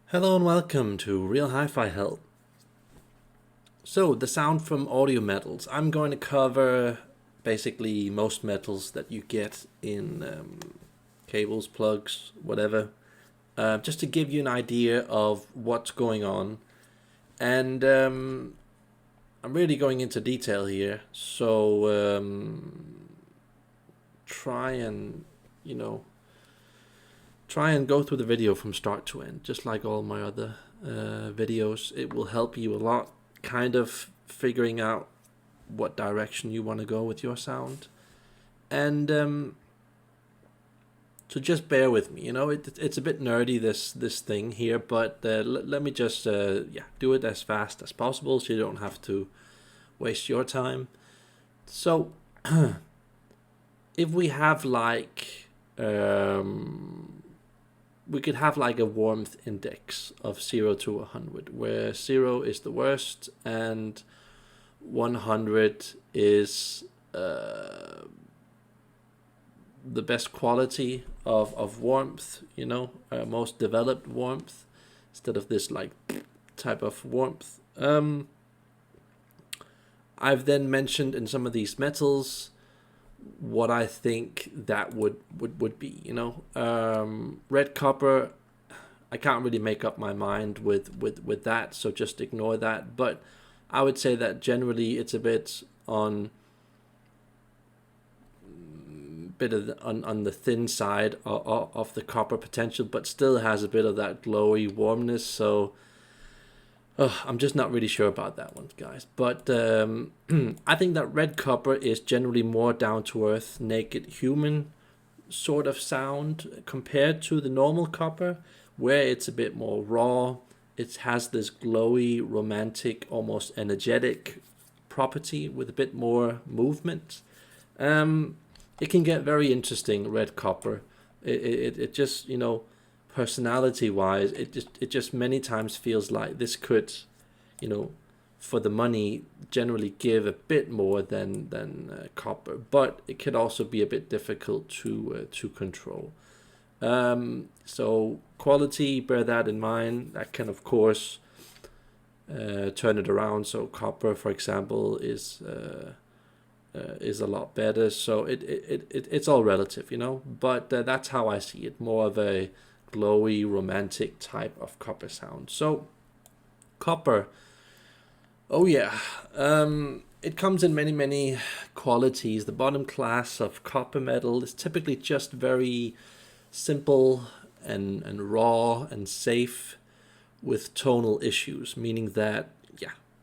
Hello and welcome to Real Hi-Fi Help. So, the sound from audio metals. I'm going to cover basically most metals that you get in cables, plugs, whatever, just to give you an idea of what's going on. And I'm really going into detail here, so try and, you know, try and go through the video from start to end, just like all my other videos. It will help you a lot, kind of figuring out what direction you want to go with your sound. And so just bear with me. It's a bit nerdy, this thing here, but let me just do it as fast as possible so you don't have to waste your time. So if we have we could have like a warmth index of 0 to 100, where 0 is the worst and 100 is the best quality of warmth, most developed warmth, instead of this like type of warmth. I've then mentioned in some of these metals what I think that would be. Red copper, I can't really make up my mind with that, so just ignore that. But I would say that generally it's a bit on the thin side of the copper potential, but still has a bit of that glowy warmness. So I'm just not really sure about that one, guys. But I think that red copper is generally more down-to-earth, naked human sort of sound compared to the normal copper, where it's a bit more raw. It has this glowy, romantic, almost energetic property with a bit more movement. It can get very interesting, red copper. It just, personality-wise, it just many times feels like this could, for the money, generally give a bit more than copper, but it could also be a bit difficult to control. So quality, bear that in mind. That can, of course, turn it around. So copper, for example, is a lot better. So it's all relative, But that's how I see it. More of a glowy, romantic type of copper sound. So copper, oh yeah, it comes in many qualities. The bottom class of copper metal is typically just very simple and raw and safe with tonal issues, meaning that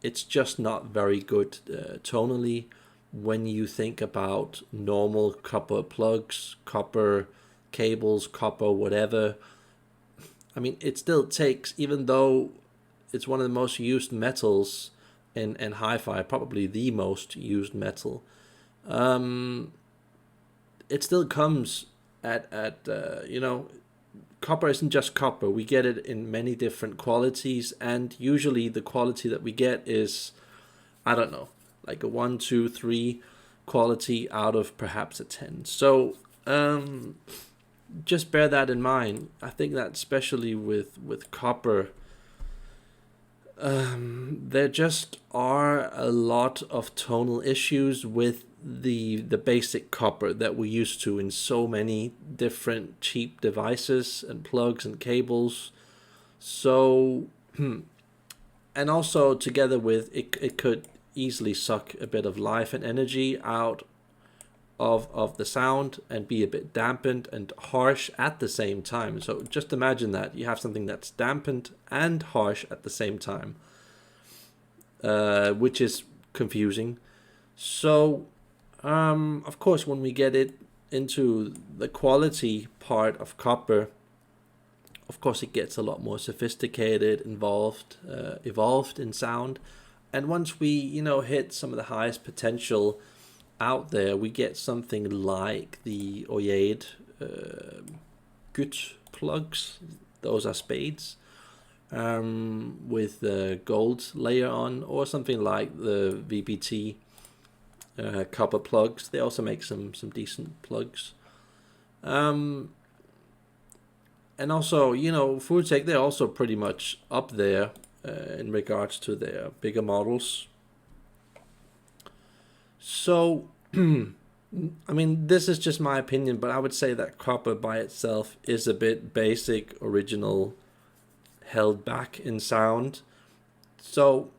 it's just not very good tonally when you think about normal copper plugs, copper cables, copper whatever. I mean, it still takes, even though it's one of the most used metals in hi-fi, probably the most used metal, it still comes at copper isn't just copper. We get it in many different qualities, and usually the quality that we get is, I don't know, like a 1, 2, 3 quality out of perhaps a 10. So just bear that in mind. I think that especially with copper, there just are a lot of tonal issues with the basic copper that we're used to in so many different cheap devices and plugs and cables. So and also together with it could easily suck a bit of life and energy out of the sound and be a bit dampened and harsh at the same time. So just imagine that you have something that's dampened and harsh at the same time, which is confusing. So of course, when we get it into the quality part of copper, of course it gets a lot more sophisticated, evolved in sound. And once we hit some of the highest potential out there, we get something like the Oyade Gut plugs. Those are spades with the gold layer on, or something like the VBT copper plugs. They also make some decent plugs. And also, FoodTech, they're also pretty much up there in regards to their bigger models. So, I mean, this is just my opinion, but I would say that copper by itself is a bit basic, original, held back in sound. So,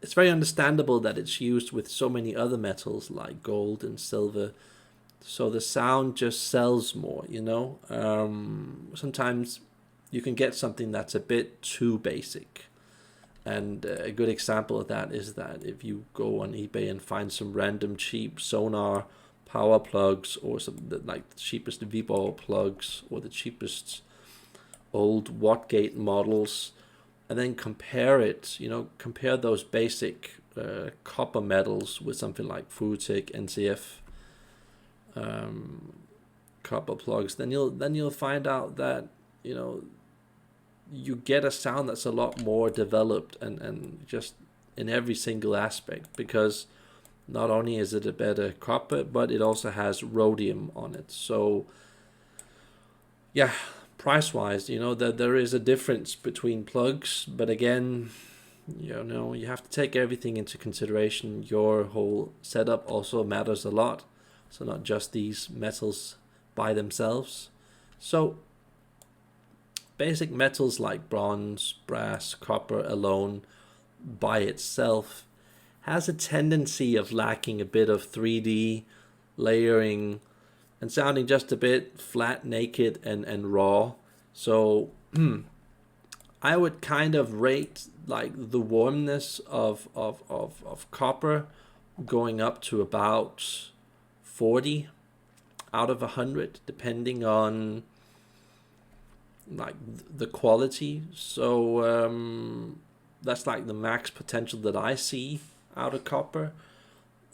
it's very understandable that it's used with so many other metals like gold and silver. So the sound just sells more, Sometimes you can get something that's a bit too basic. And a good example of that is that if you go on eBay and find some random cheap sonar power plugs, or some like the cheapest V-ball plugs, or the cheapest old Wattgate models, and then compare those basic copper metals with something like FoodTech, NCF copper plugs, then you'll find out that you get a sound that's a lot more developed and just in every single aspect, because not only is it a better copper, but it also has rhodium on it. So yeah, price wise, that there is a difference between plugs, but again, you have to take everything into consideration. Your whole setup also matters a lot. So not just these metals by themselves. So basic metals like bronze, brass, copper alone by itself has a tendency of lacking a bit of 3D layering and sounding just a bit flat, naked, and raw. So I would kind of rate like the warmness of copper going up to about 40 out of 100, depending on like the quality. So that's like the max potential that I see out of copper.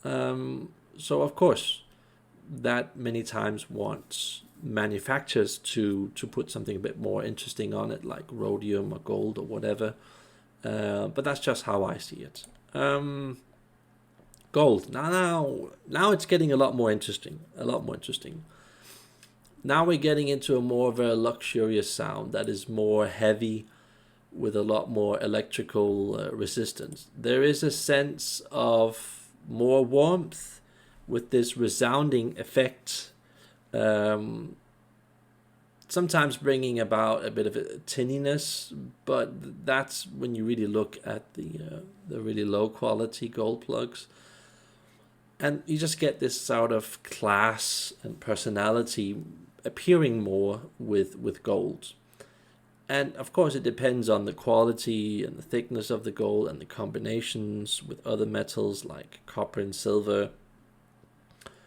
So of course, that many times wants manufacturers to put something a bit more interesting on it, like rhodium or gold or whatever. But that's just how I see it. Gold. Now it's getting a lot more interesting. Now we're getting into a more of a luxurious sound that is more heavy, with a lot more electrical resistance. There is a sense of more warmth with this resounding effect, sometimes bringing about a bit of a tinniness, but that's when you really look at the really low quality gold plugs. And you just get this sort of class and personality appearing more with gold. And of course, it depends on the quality and the thickness of the gold and the combinations with other metals like copper and silver.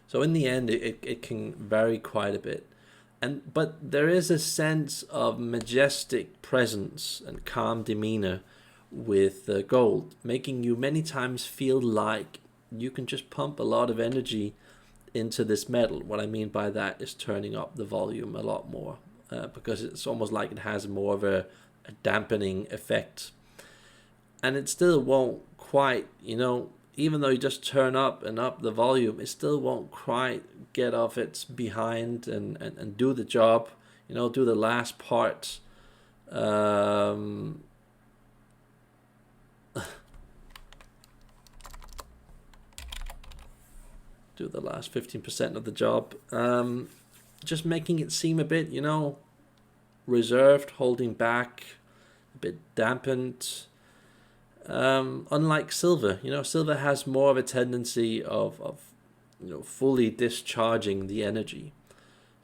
So in the end, it can vary quite a bit. But there is a sense of majestic presence and calm demeanor with gold, making you many times feel like you can just pump a lot of energy into this metal. What I mean by that is turning up the volume a lot more, because it's almost like it has more of a dampening effect. And it still won't quite, even though you just turn up and up the volume, it still won't quite get off its behind and do the job, do the last part. Do the last 15% of the job. Just making it seem a bit, reserved, holding back, a bit dampened. Unlike silver, silver has more of a tendency of fully discharging the energy.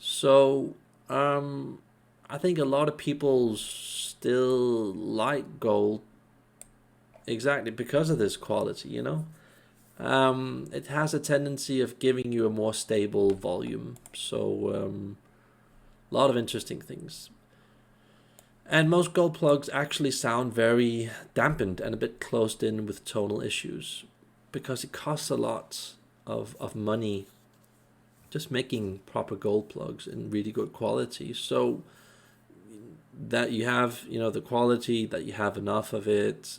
So I think a lot of people still like gold exactly because of this quality, it has a tendency of giving you a more stable volume. So a lot of interesting things. And most gold plugs actually sound very dampened and a bit closed in with tonal issues, because it costs a lot of money just making proper gold plugs in really good quality. So that you have, the quality, that you have enough of it,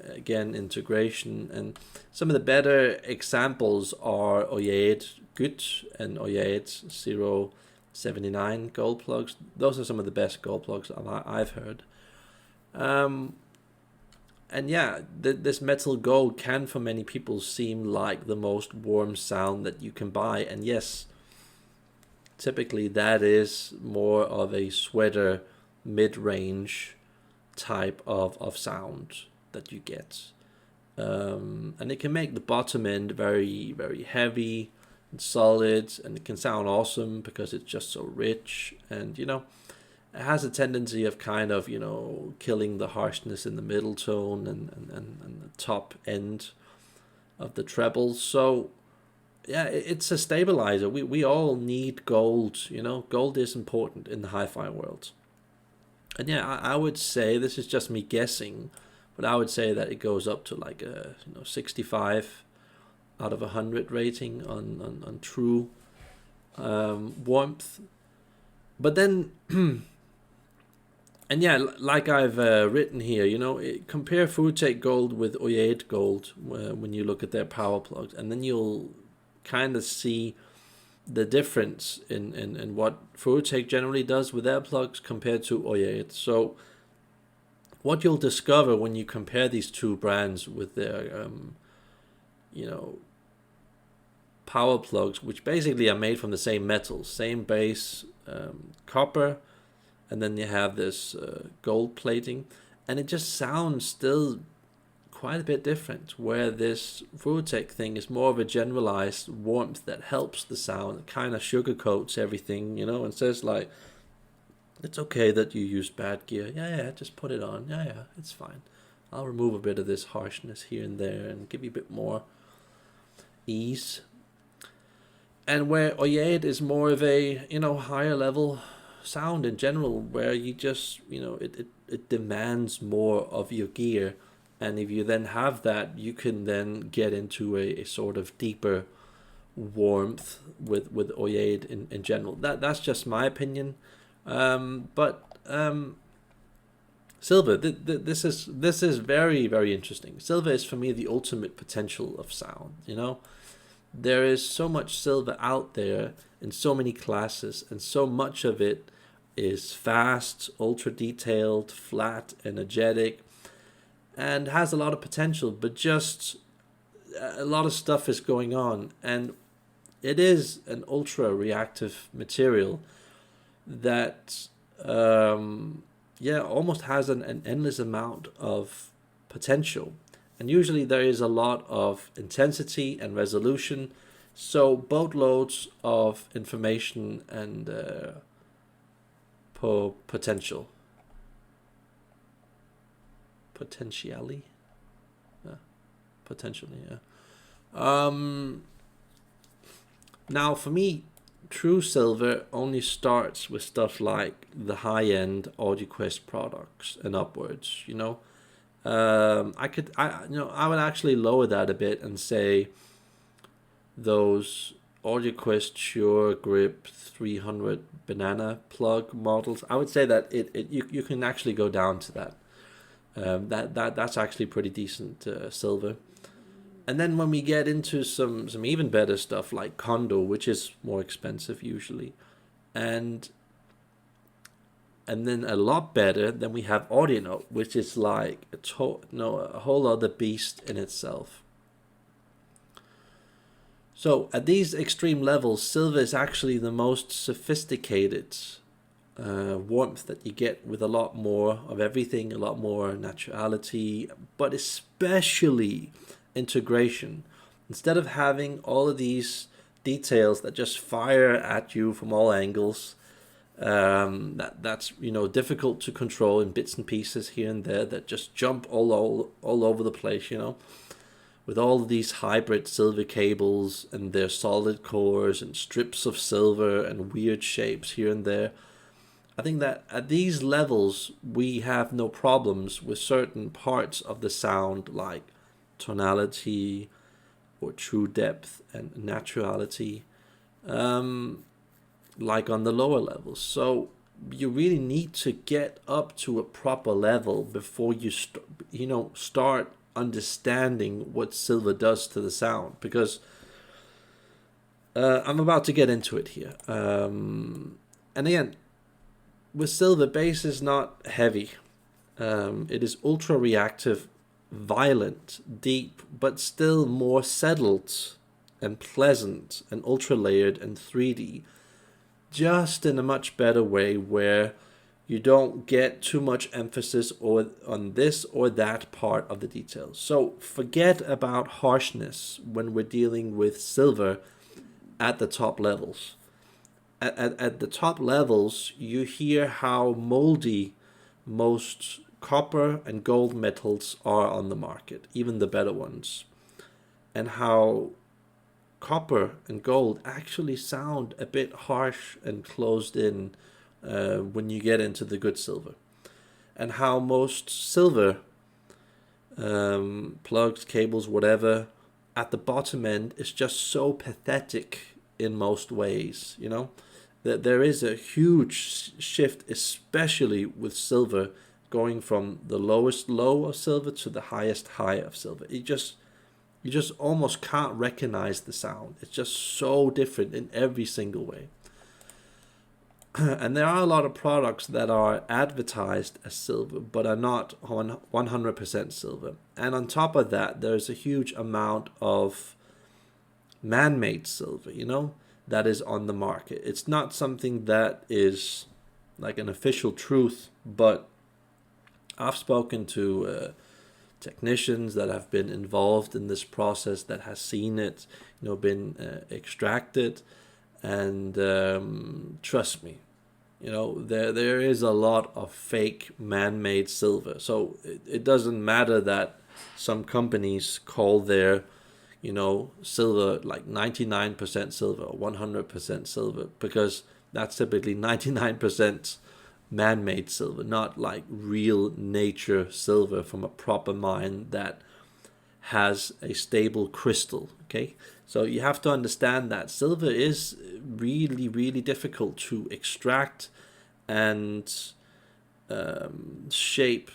again, integration. And some of the better examples are Oyed Gut and Oyed 0 79 gold plugs. Those are some of the best gold plugs I've heard. And yeah, this metal gold can for many people seem like the most warm sound that you can buy. And yes, typically that is more of a sweater mid-range type of sound that you get. And it can make the bottom end very, very heavy and solid, and it can sound awesome because it's just so rich. And it has a tendency of kind of killing the harshness in the middle tone and the top end of the trebles. So yeah, it's a stabilizer. We all need gold. Gold is important in the hi-fi world. And yeah, I would say, this is just me guessing, but I would say that it goes up to like a 65 out of 100 rating on true warmth. But then, and yeah, like I've written here, compare FoodTech Gold with Oyed Gold when you look at their power plugs, and then you'll kind of see the difference in what FoodTech generally does with their plugs compared to Oyed. So what you'll discover when you compare these two brands with their power plugs, which basically are made from the same metals, same base, copper, and then you have this gold plating, and it just sounds still quite a bit different, where this FoodTech thing is more of a generalized warmth that helps the sound. It kind of sugarcoats everything, and says like, it's okay that you use bad gear. Yeah, just put it on. Yeah, it's fine. I'll remove a bit of this harshness here and there and give you a bit more ease. And where Oyed is more of a, higher level sound in general, where you just, it demands more of your gear. And if you then have that, you can then get into a sort of deeper warmth with Oyed in general. That's just my opinion. But silver, this is very, very interesting. Silver is for me the ultimate potential of sound. There is so much silver out there in so many classes, and so much of it is fast, ultra detailed, flat, energetic, and has a lot of potential, but just a lot of stuff is going on, and it is an ultra reactive material that almost has an endless amount of potential. And usually there is a lot of intensity and resolution, so boatloads of information and potential. Potentially? Potentially, yeah. Now, for me, true silver only starts with stuff like the high-end AudioQuest products and upwards. I would actually lower that a bit and say those AudioQuest Sure Grip 300 banana plug models. I would say that you can actually go down to that. That's actually pretty decent silver. And then when we get into some even better stuff like Kondo, which is more expensive usually, and then a lot better, then we have Audionote, which is like a whole other beast in itself. So at these extreme levels, silver is actually the most sophisticated warmth that you get, with a lot more of everything, a lot more naturality, but especially integration. Instead of having all of these details that just fire at you from all angles, that's difficult to control in bits and pieces here and there, that just jump all over the place, with all of these hybrid silver cables and their solid cores and strips of silver and weird shapes here and there. I think that at these levels we have no problems with certain parts of the sound, like tonality or true depth and naturality, like on the lower levels. So you really need to get up to a proper level before you start understanding what silver does to the sound, because I'm about to get into it here. And again, with silver, bass is not heavy. It is ultra reactive, violent, deep, but still more settled and pleasant and ultra layered and 3D, just in a much better way where you don't get too much emphasis on this or that part of the details. So forget about harshness when we're dealing with silver at the top levels. At the top levels, you hear how moldy most copper and gold metals are on the market, even the better ones, and how copper and gold actually sound a bit harsh and closed in when you get into the good silver, and how most silver plugs, cables, whatever, at the bottom end is just so pathetic in most ways. That there is a huge shift, especially with silver, going from the lowest low of silver to the highest high of silver. You just almost can't recognize the sound. It's just so different in every single way. And there are a lot of products that are advertised as silver, but are not 100% silver. And on top of that, there's a huge amount of man-made silver, that is on the market. It's not something that is like an official truth, but I've spoken to technicians that have been involved in this process, that has seen it, been extracted, and trust me, there is a lot of fake man-made silver. So it doesn't matter that some companies call their silver like 99% silver or 100% silver, because that's typically 99% man-made silver, not like real nature silver from a proper mine that has a stable crystal. Okay, so you have to understand that silver is really, really difficult to extract and shape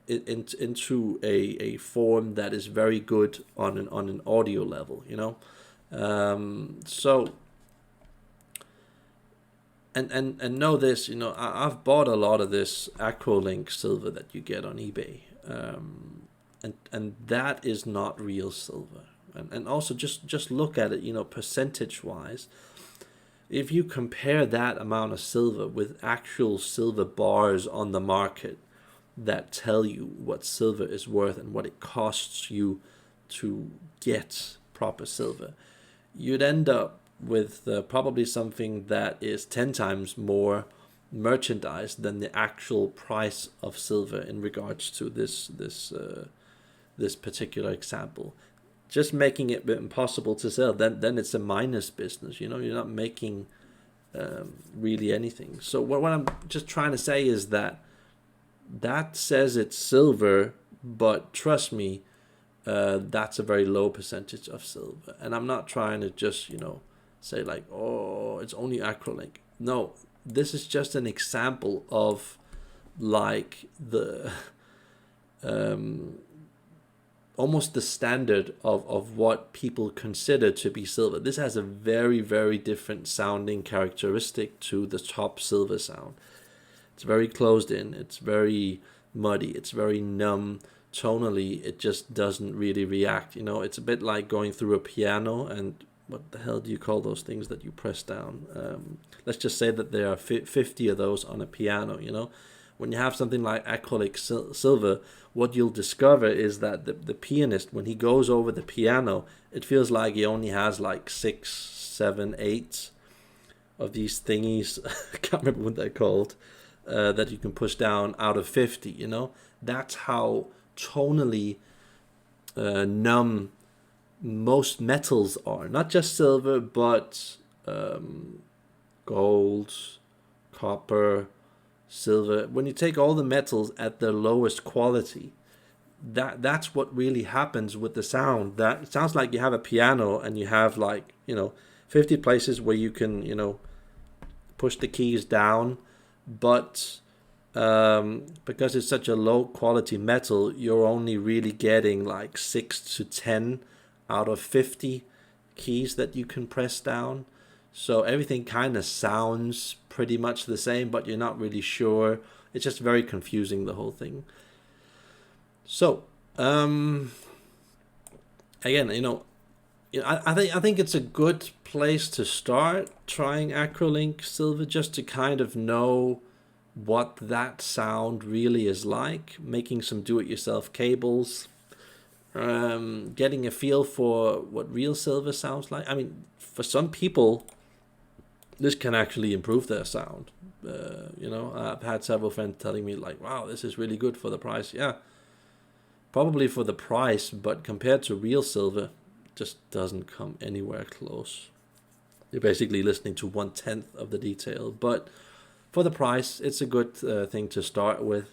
into a form that is very good on an audio level, so and know this, I've bought a lot of this Acrolink silver that you get on eBay, and that is not real silver. And also just look at it, percentage wise. If you compare that amount of silver with actual silver bars on the market that tell you what silver is worth and what it costs you to get proper silver, you'd end up with probably something that is 10 times more merchandise than the actual price of silver in regards to this particular example. Just making it impossible to sell, then it's a minus business. You're not making really anything. So what I'm just trying to say is that says it's silver, but trust me, that's a very low percentage of silver. And I'm not trying to just say like, oh, it's only acrylate. No, this is just an example of like the almost the standard of what people consider to be silver. This has a very, very different sounding characteristic to the top silver sound. It's very closed in, it's very muddy, it's very numb. Tonally, it just doesn't really react. It's a bit like going through a piano, and what the hell do you call those things that you press down? Let's just say that there are 50 of those on a piano. When you have something like acrylic silver, what you'll discover is that the pianist, when he goes over the piano, it feels like he only has like 6, 7, 8 of these thingies. I can't remember what they're called, that you can push down out of 50. That's how tonally numb most metals are. Not just silver, but gold, copper, silver. When you take all the metals at their lowest quality, that's what really happens with the sound. That it sounds like you have a piano and you have like 50 places where you can push the keys down, but because it's such a low quality metal, you're only really getting like 6 to 10 out of 50 keys that you can press down. So everything kind of sounds pretty much the same, but you're not really sure. It's just very confusing, the whole thing. So, again, I think it's a good place to start trying Acrolink Silver, just to kind of know what that sound really is like, making some do-it-yourself cables, getting a feel for what real silver sounds like. I mean, for some people, this can actually improve their sound. I've had several friends telling me like, wow, this is really good for the price. Yeah, probably for the price, but compared to real silver, just doesn't come anywhere close. You're basically listening to 1/10 of the detail, but for the price, it's a good thing to start with.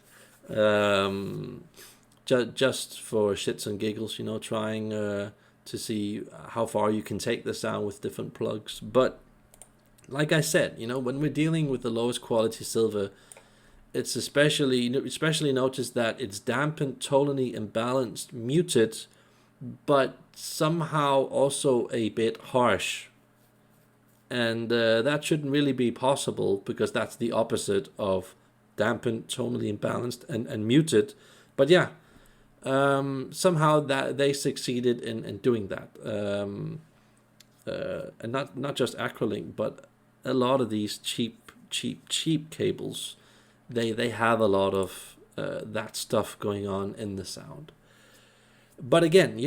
Just for shits and giggles, trying to see how far you can take the sound with different plugs. But like I said, when we're dealing with the lowest quality silver, it's especially notice that it's dampened, tonally imbalanced, muted, but somehow also a bit harsh. And that shouldn't really be possible, because that's the opposite of dampened, tonally imbalanced, and muted. But yeah, somehow that they succeeded in doing that. And not just Acrolink, but a lot of these cheap cables, they have a lot of that stuff going on in the sound. But again,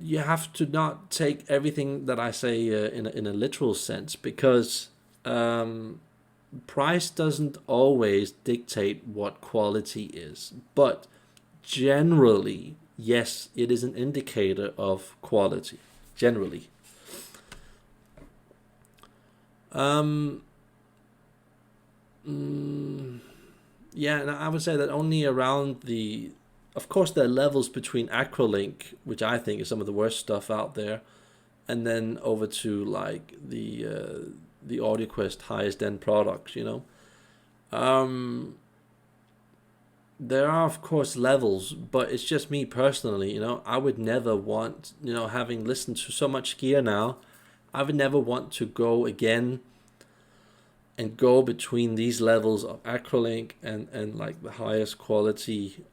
you have to not take everything that I say in a literal sense, because price doesn't always dictate what quality is. But generally, yes, it is an indicator of quality. Generally. Yeah, and I would say that only around of course, there are levels between Acrolink, which I think is some of the worst stuff out there, and then over to like the AudioQuest highest end products. There are of course levels, but it's just me personally. I would never want, having listened to so much gear now, I would never want to go again and go between these levels of Acrolink and like the highest quality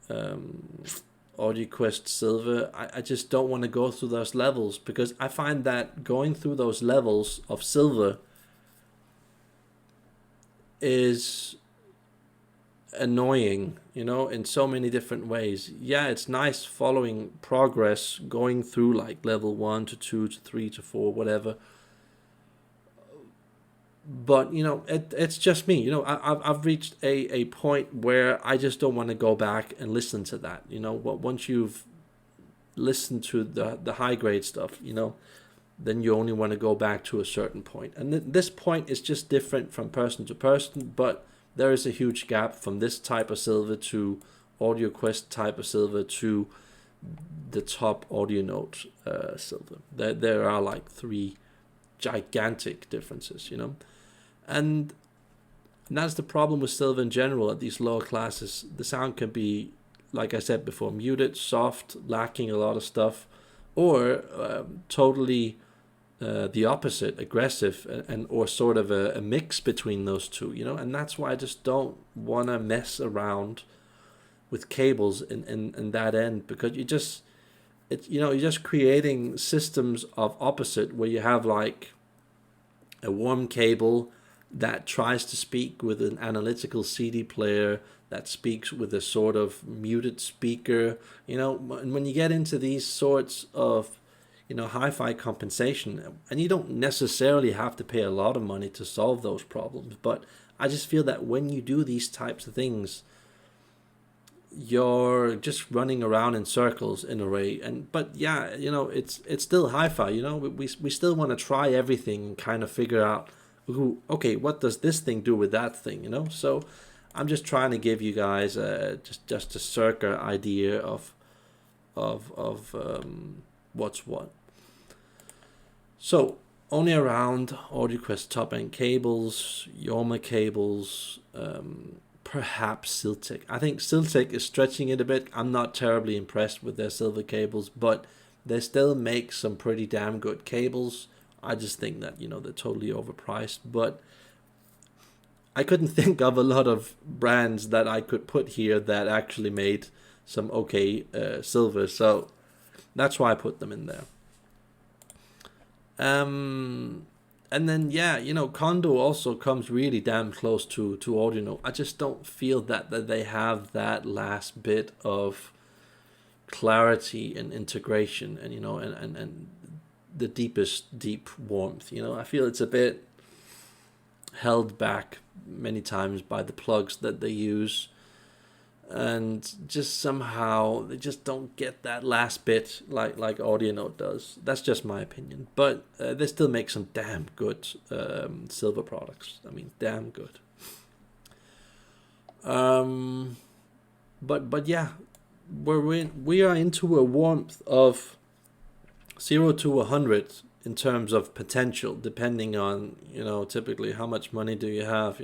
AudioQuest Silver. I just don't want to go through those levels, because I find that going through those levels of silver is annoying, in so many different ways. Yeah, it's nice following progress, going through like level 1 to 2 to 3 to 4, whatever. But it's just me. I've reached a point where I just don't want to go back and listen to that. Once you've listened to the high grade stuff, then you only want to go back to a certain point. And this point is just different from person to person. But there is a huge gap from this type of silver to AudioQuest type of silver to the top audio note silver. There are like 3 gigantic differences, and that's the problem with silver in general. At these lower classes, the sound can be, like I said before, muted, soft, lacking a lot of stuff, or totally the opposite, aggressive, or sort of a mix between those two, and that's why I just don't want to mess around with cables in that end, because you're just creating systems of opposite, where you have like a warm cable that tries to speak with an analytical CD player that speaks with a sort of muted speaker, and when you get into these sorts of hi-fi compensation, and you don't necessarily have to pay a lot of money to solve those problems, but I just feel that when you do these types of things, you're just running around in circles in a way. But yeah, it's still hi-fi. We still want to try everything and kind of figure out, okay, what does this thing do with that thing? So I'm just trying to give you guys just a circa idea of what's what. So only around AudioQuest top end cables, Yoma cables, perhaps Siltec. I think Siltec is stretching it a bit. I'm not terribly impressed with their silver cables, but they still make some pretty damn good cables. I just think that they're totally overpriced. But I couldn't think of a lot of brands that I could put here that actually made some okay silver. So that's why I put them in there. And then yeah, Kondo also comes really damn close to Audino. I just don't feel that they have that last bit of clarity and integration, and and the deepest deep warmth. I feel it's a bit held back many times by the plugs that they use, and just somehow they just don't get that last bit like Audionote does. That's just my opinion, but they still make some damn good silver products. I mean, damn good. But yeah, we are into a warmth of 0 to 100 in terms of potential, depending on typically how much money do you have.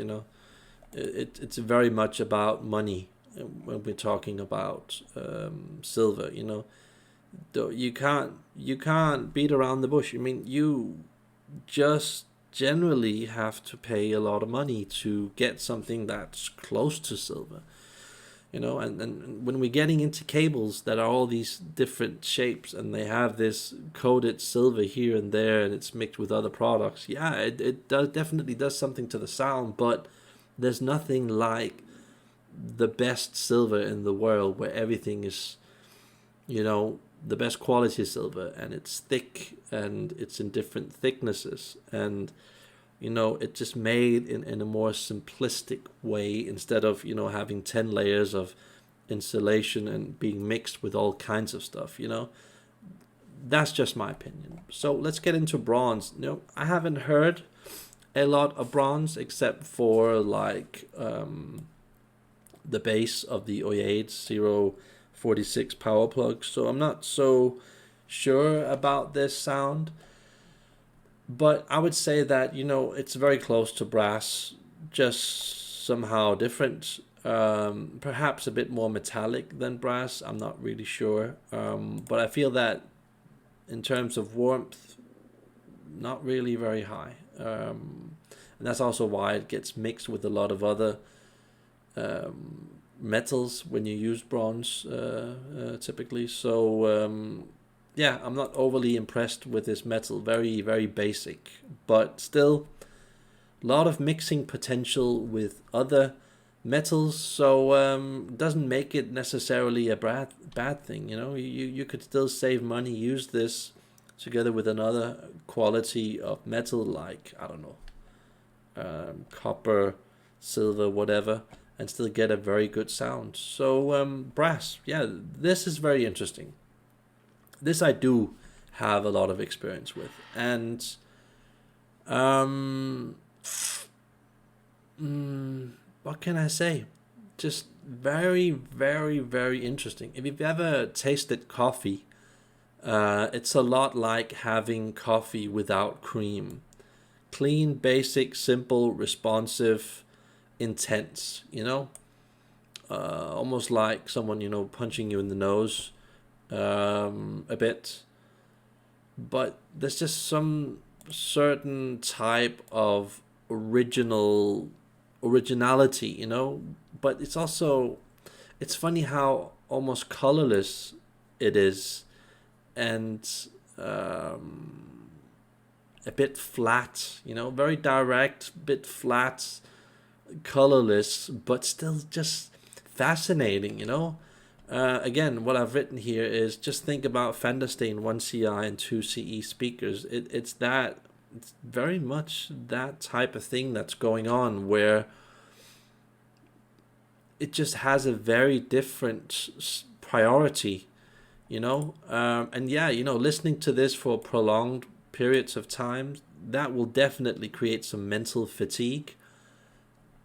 It's very much about money when we're talking about silver. You can't beat around the bush. I mean, you just generally have to pay a lot of money to get something that's close to silver. And when we're getting into cables that are all these different shapes and they have this coated silver here and there and it's mixed with other products, yeah, it definitely does something to the sound, but there's nothing like the best silver in the world where everything is, the best quality silver, and it's thick and it's in different thicknesses, and it's just made in a more simplistic way instead of having 10 layers of insulation and being mixed with all kinds of stuff. That's just my opinion. So let's get into bronze. I haven't heard a lot of bronze except for like the base of the Oyade 046 power plug, so I'm not so sure about this sound. But I would say that, it's very close to brass, just somehow different. Perhaps a bit more metallic than brass. I'm not really sure. But I feel that in terms of warmth, not really very high. And that's also why it gets mixed with a lot of other metals when you use bronze typically. So yeah, I'm not overly impressed with this metal. Very, very basic, but still a lot of mixing potential with other metals. So doesn't make it necessarily a bad thing. You could still save money, use this together with another quality of metal like, I don't know, copper, silver, whatever, and still get a very good sound. So brass, yeah, this is very interesting. This I do have a lot of experience with, and what can I say? Just very, very, very interesting. If you've ever tasted coffee, it's a lot like having coffee without cream. Clean, basic, simple, responsive, intense. Almost like someone punching you in the nose. A bit, but there's just some certain type of originality, but it's funny how almost colorless it is, and a bit flat, very direct, bit flat, colorless, but still just fascinating. Again, what I've written here is just think about Fenderstein 1CI and 2CE speakers. It's very much that type of thing that's going on, where it just has a very different priority, and yeah, listening to this for prolonged periods of time, that will definitely create some mental fatigue.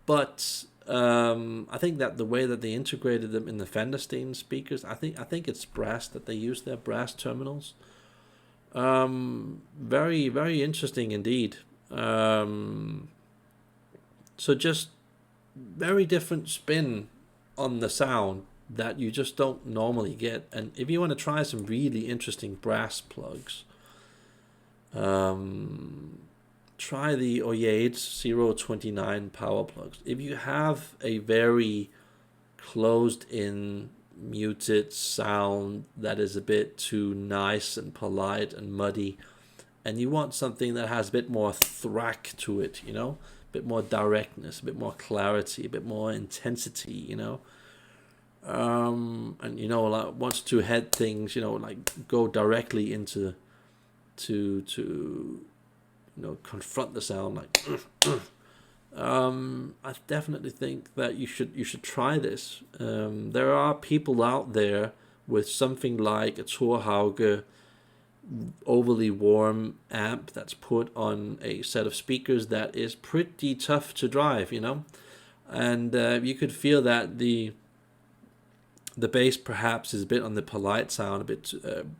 But I think that the way that they integrated them in the Fenderstein speakers, I think it's brass that they use their brass terminals. Very, very interesting indeed. So just very different spin on the sound that you just don't normally get. And if you want to try some really interesting brass plugs, try the Oyade 029 power plugs. If you have a very closed in muted sound that is a bit too nice and polite and muddy, and you want something that has a bit more thrack to it, you know, a bit more directness, a bit more clarity, a bit more intensity, you know, and you know, like wants to head things, you know, like go directly into to you know, confront the sound, like I definitely think that you should try this. There are people out there with something like a Torhauge overly warm amp that's put on a set of speakers that is pretty tough to drive, you know, and you could feel that the bass perhaps is a bit on the polite sound, a bit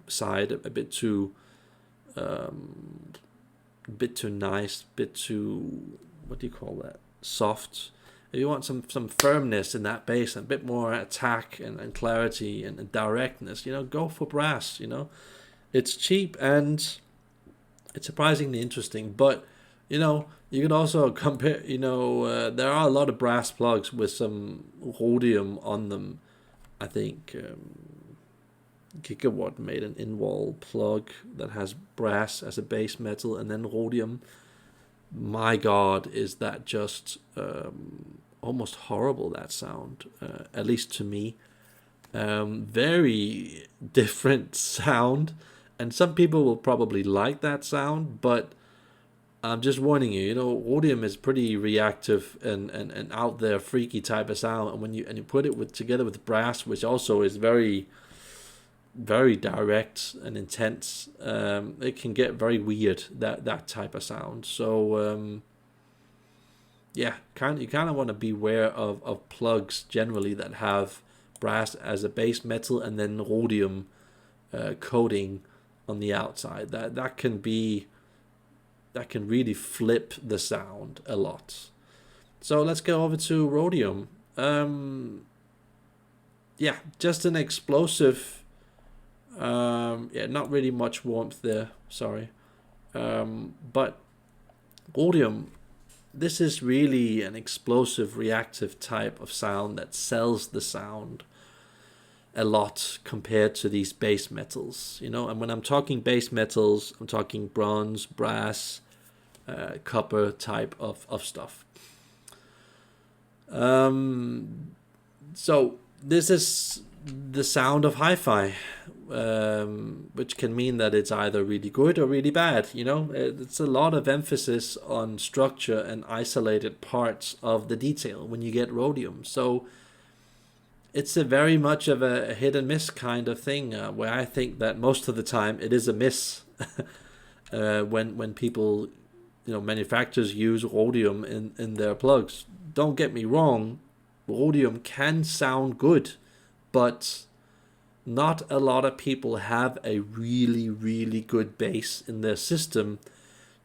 side, a bit too nice, bit too, what do you call that, soft. If you want some firmness in that bass and a bit more attack and clarity and directness, you know, go for brass, you know. It's cheap and it's surprisingly interesting, but you know, you can also compare, you know, there are a lot of brass plugs with some rhodium on them. I think Gigawatt made an in-wall plug that has brass as a base metal and then rhodium. My God, is that just almost horrible, that sound, at least to me. Very different sound, and some people will probably like that sound, but I'm just warning you, you know, Rhodium is pretty reactive and out there, freaky type of sound, and when you put it together with brass, which also is very, very direct and intense, it can get very weird, that type of sound. So yeah, you kind of want to beware of plugs generally that have brass as a base metal and then rhodium coating on the outside. That can really flip the sound a lot. So let's go over to rhodium. Yeah, just an explosive. Yeah, not really much warmth there. Sorry, but rhodium. This is really an explosive, reactive type of sound that sells the sound a lot compared to these base metals, you know. And when I'm talking base metals, I'm talking bronze, brass, copper type of stuff. So this is the sound of hi-fi, which can mean that it's either really good or really bad, you know. It's a lot of emphasis on structure and isolated parts of the detail when you get rhodium. So it's a very much of a hit and miss kind of thing, where I think that most of the time it is a miss when people, you know, manufacturers use rhodium in their plugs. Don't get me wrong, rhodium can sound good, but not a lot of people have a really, really good bass in their system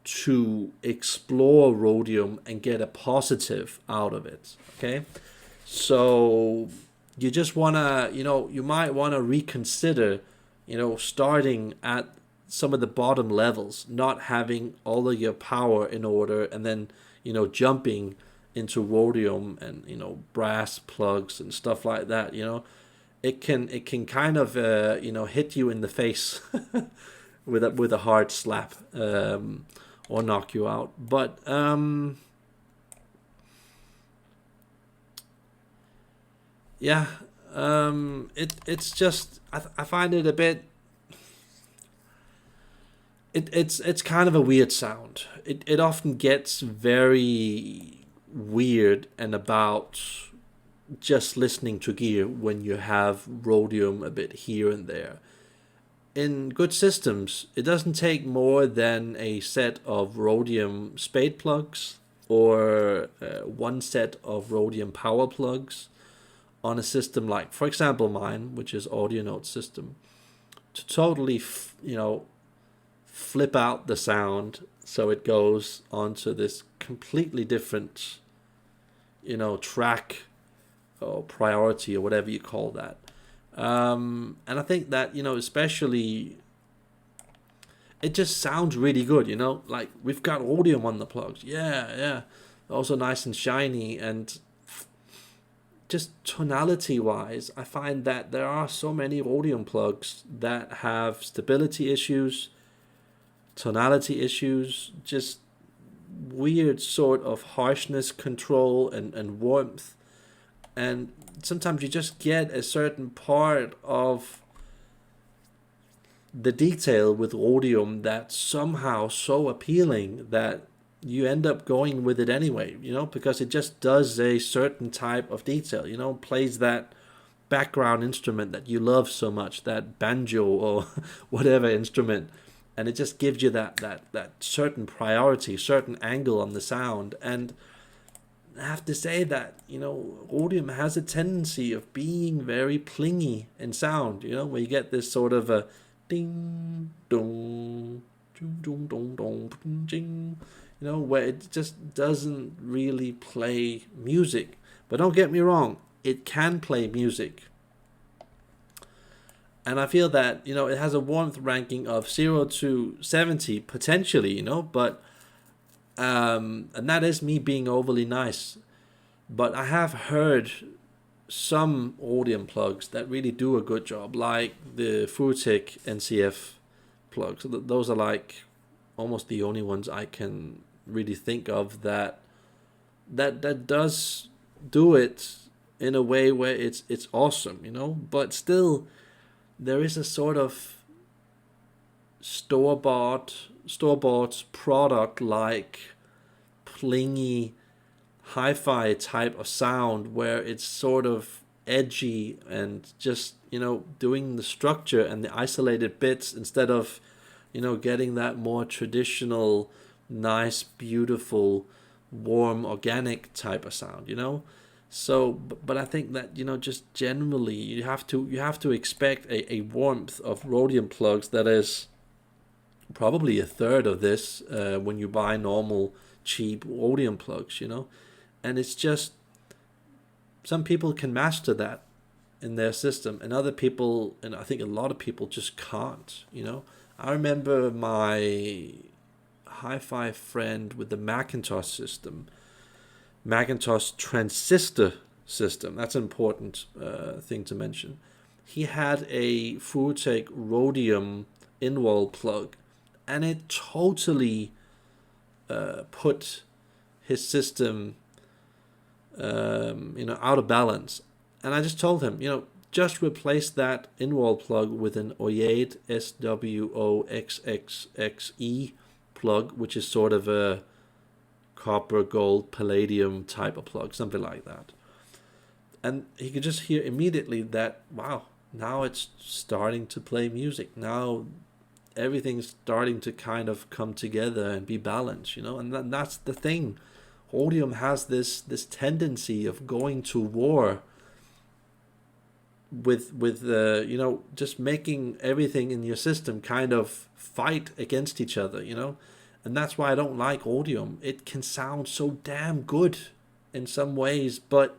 to explore rhodium and get a positive out of it. Okay, so you just wanna, you know, you might wanna reconsider, you know, starting at some of the bottom levels, not having all of your power in order, and then, you know, jumping into rhodium and, you know, brass plugs and stuff like that. You know, it can kind of you know, hit you in the face with a hard slap, or knock you out. But yeah, it's just I find it a bit. It's kind of a weird sound. It often gets very weird and about just listening to gear when you have rhodium a bit here and there. In good systems, it doesn't take more than a set of rhodium spade plugs or one set of rhodium power plugs on a system like, for example, mine, which is AudioNote system, to totally, you know, flip out the sound so it goes onto this completely different, you know, track or priority or whatever you call that. And I think that, you know, especially it just sounds really good, you know? Like, we've got Rhodium on the plugs. Yeah, yeah. Also nice and shiny. And just tonality wise, I find that there are so many Rhodium plugs that have stability issues, tonality issues, just weird sort of harshness control and warmth. And sometimes you just get a certain part of the detail with Rhodium that's somehow so appealing that you end up going with it anyway, you know, because it just does a certain type of detail, you know, plays that background instrument that you love so much, that banjo or whatever instrument, and it just gives you that certain priority, certain angle on the sound. And I have to say that, you know, Rhodium has a tendency of being very plingy in sound, you know, where you get this sort of a ding dong dong dong dong ding, you know, where it just doesn't really play music. But don't get me wrong, it can play music. And I feel that, you know, it has a warmth ranking of 0 to 70 potentially, you know, but and that is me being overly nice. But I have heard some Rhodium plugs that really do a good job, like the Fruitic NCF plugs. Those are like almost the only ones I can really think of that does do it in a way where it's awesome, you know. But still, there is a sort of store-bought product like plingy hi-fi type of sound where it's sort of edgy and just, you know, doing the structure and the isolated bits instead of, you know, getting that more traditional, nice, beautiful, warm, organic type of sound, you know. So, but I think that, you know, just generally you have to expect a warmth of Rhodium plugs that is probably a third of this when you buy normal cheap Rhodium plugs, you know. And it's just, some people can master that in their system, and other people, and I think a lot of people just can't, you know. I remember my hi-fi friend with the Macintosh system, Macintosh transistor system. That's an important thing to mention. He had a Fruitic Rhodium in-wall plug, and it totally put his system, you know, out of balance. And I just told him, you know, just replace that in-wall plug with an Oyade SWOXXXE plug, which is sort of a copper, gold, palladium type of plug, something like that. And he could just hear immediately that, wow, now it's starting to play music. Now everything's starting to kind of come together and be balanced, you know. And that's the thing. Rhodium has this tendency of going to war with you know, just making everything in your system kind of fight against each other, you know. And that's why I don't like Rhodium. It can sound so damn good in some ways, but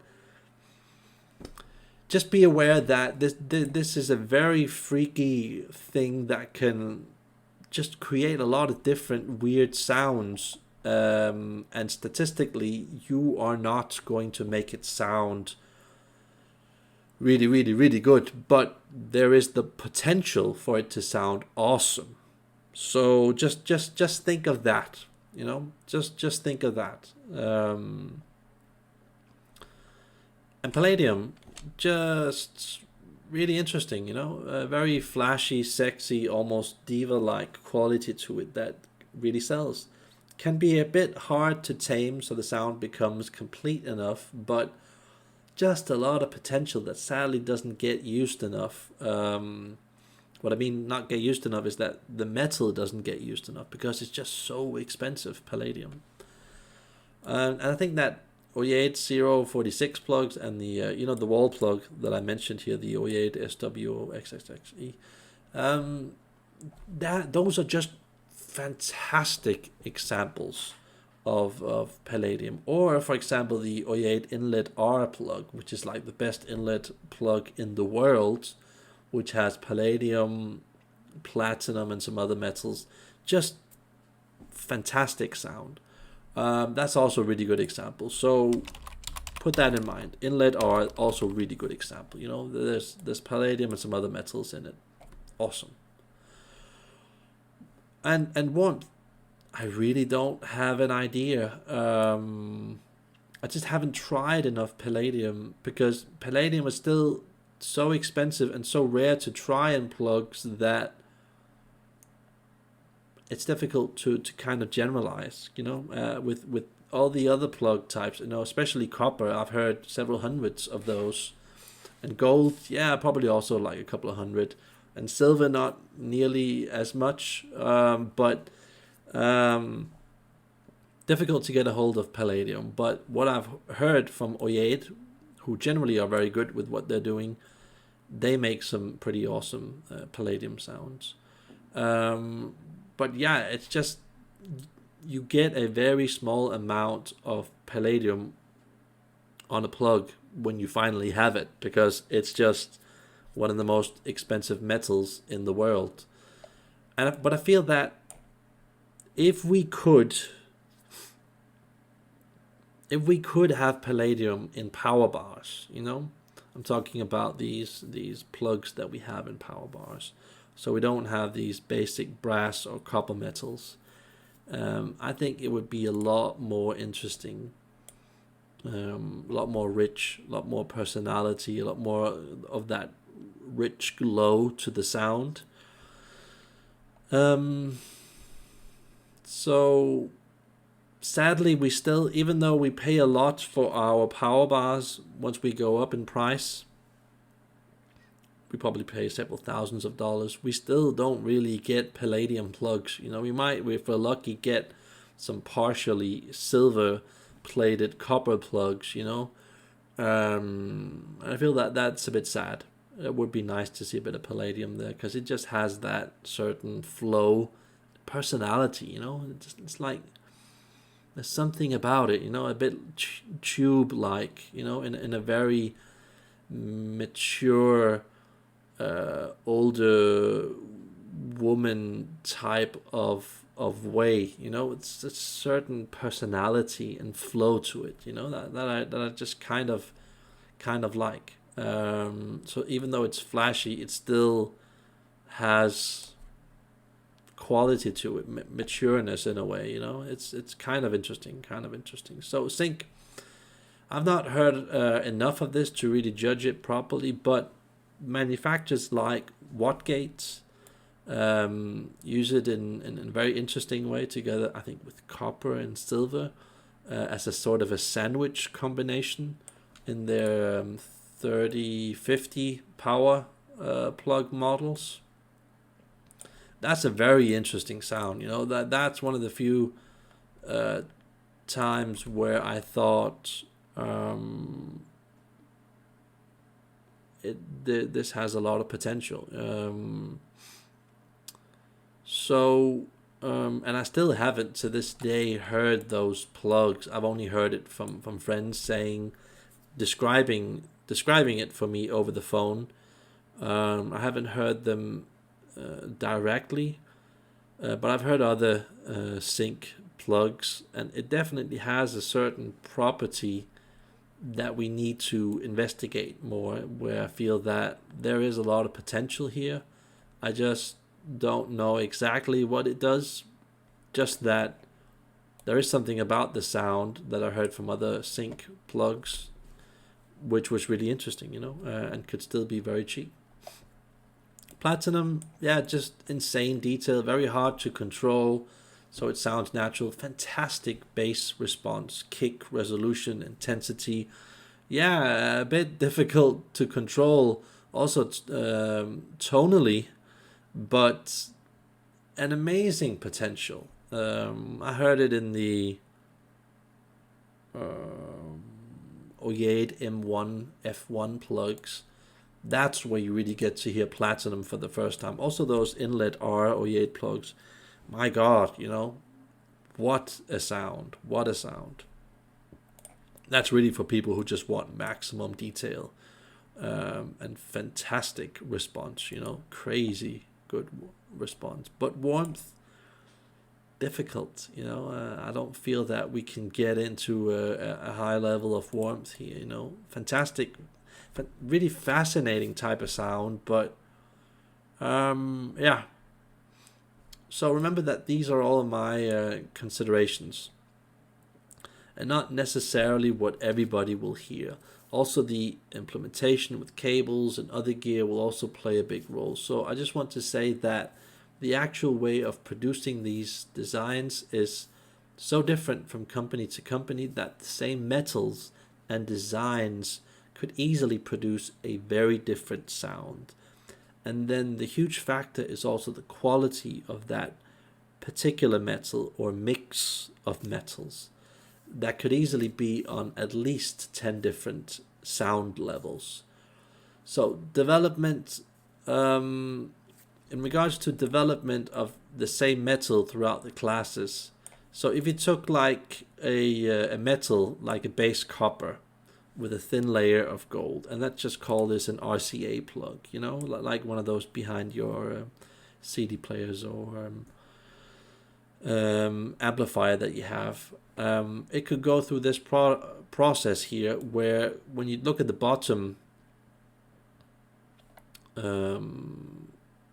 just be aware that this is a very freaky thing that can just create a lot of different weird sounds. And statistically, you are not going to make it sound really, really, really good, but there is the potential for it to sound awesome. So just think of that, you know. Just think of that. And Palladium, just really interesting, you know. A very flashy, sexy, almost diva-like quality to it that really sells. Can be a bit hard to tame so the sound becomes complete enough, but just a lot of potential that sadly doesn't get used enough. What I mean, not get used enough, is that the metal doesn't get used enough because it's just so expensive, Palladium. And I think that Oyade 046 plugs and the you know, the wall plug that I mentioned here, the Oyade SWOXXXE, that those are just fantastic examples of Palladium. Or for example, the Oyade Inlet R plug, which is like the best inlet plug in the world, which has Palladium, platinum, and some other metals just fantastic sound. That's also a really good example. So put that in mind. Inlet are also really good example. You know, there's palladium and some other metals in it. Awesome. And warmth, I really don't have an idea. I just haven't tried enough palladium, because palladium is still so expensive and so rare to try in plugs that it's difficult to kind of generalize, you know, with all the other plug types, you know, especially copper. I've heard several hundreds of those, and gold, yeah, probably also like a couple of hundred, and silver not nearly as much, but difficult to get a hold of palladium. But what I've heard from Oyed, who generally are very good with what they're doing, they make some pretty awesome palladium sounds. But yeah, it's just, you get a very small amount of palladium on a plug when you finally have it, because it's just one of the most expensive metals in the world. But I feel that if we could have palladium in power bars, you know, I'm talking about these plugs that we have in power bars, so we don't have these basic brass or copper metals. I think it would be a lot more interesting, a lot more rich, a lot more personality, a lot more of that rich glow to the sound. So sadly, we still, even though we pay a lot for our power bars, once we go up in price, we probably pay several thousands of dollars, we still don't really get palladium plugs. You know, we might, if we're lucky, get some partially silver plated copper plugs, you know. I feel that that's a bit sad. It would be nice to see a bit of palladium there, because it just has that certain flow, personality, you know. It's like, there's something about it, you know, a bit tube-like, you know, in a very mature, older woman type of way, you know. It's a certain personality and flow to it, you know, that I just kind of like. So even though it's flashy, it still has quality to it, matureness in a way, you know. It's kind of interesting. So Sync, I've not heard enough of this to really judge it properly, but manufacturers like Wattgate use it in a very interesting way together, I think, with copper and silver, as a sort of a sandwich combination in their 3050 power plug models. That's a very interesting sound, you know. That's one of the few times where I thought this has a lot of potential. And I still haven't to this day heard those plugs. I've only heard it from friends describing it for me over the phone. I haven't heard them directly, but I've heard other Sync plugs, and it definitely has a certain property that we need to investigate more, where I feel that there is a lot of potential here. I just don't know exactly what it does, just that there is something about the sound that I heard from other Sync plugs which was really interesting, you know, and could still be very cheap. Platinum, yeah, just insane detail, very hard to control, so it sounds natural. Fantastic bass response, kick, resolution, intensity. Yeah, a bit difficult to control, also tonally, but an amazing potential. I heard it in the Oyed M1 F1 plugs. That's where you really get to hear Platinum for the first time. Also those Inlet R Oyed plugs. My God, you know, what a sound. That's really for people who just want maximum detail and fantastic response, you know, crazy good response. But warmth, difficult. You know, I don't feel that we can get into a high level of warmth here. You know, fantastic, really fascinating type of sound, but yeah. So remember that these are all of my considerations, and not necessarily what everybody will hear. Also, the implementation with cables and other gear will also play a big role. So I just want to say that the actual way of producing these designs is so different from company to company that the same metals and designs could easily produce a very different sound. And then the huge factor is also the quality of that particular metal or mix of metals that could easily be on at least 10 different sound levels. So development, in regards to development of the same metal throughout the classes, so if you took like a metal like a base copper with a thin layer of gold, and let's just call this an RCA plug, you know, like one of those behind your CD players or amplifier that you have. It could go through this process here, where when you look at the bottom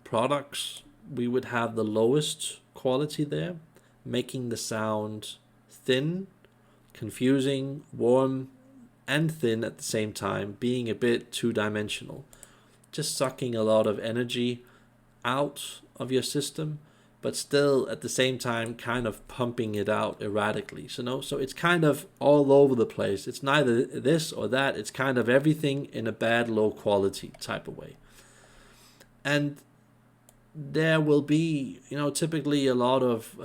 products, we would have the lowest quality there, making the sound thin, confusing, warm, and thin at the same time, being a bit two-dimensional, just sucking a lot of energy out of your system, but still at the same time kind of pumping it out erratically. So it's kind of all over the place. It's neither this or that. It's kind of everything in a bad, low quality type of way. And there will be, you know, typically a lot of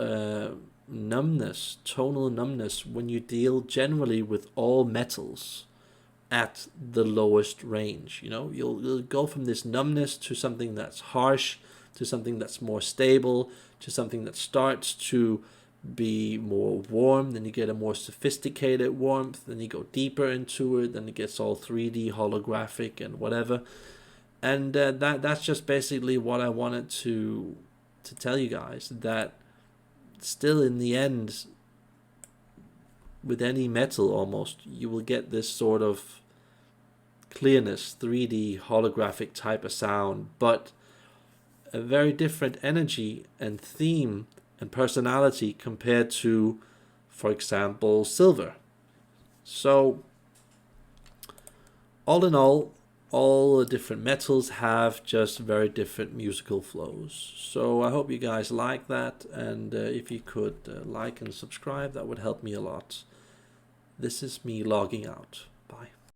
numbness, tonal numbness, when you deal generally with all metals at the lowest range. You know, you'll go from this numbness to something that's harsh, to something that's more stable, to something that starts to be more warm. Then you get a more sophisticated warmth. Then you go deeper into it. Then it gets all 3D holographic and whatever. And that's just basically what I wanted to tell you guys, that still in the end, with any metal almost, you will get this sort of clearness, 3D holographic type of sound, but a very different energy and theme and personality compared to, for example, silver. So all in all the different metals have just very different musical flows. So I hope you guys like that, and if you could like and subscribe, that would help me a lot. This is me logging out. Bye.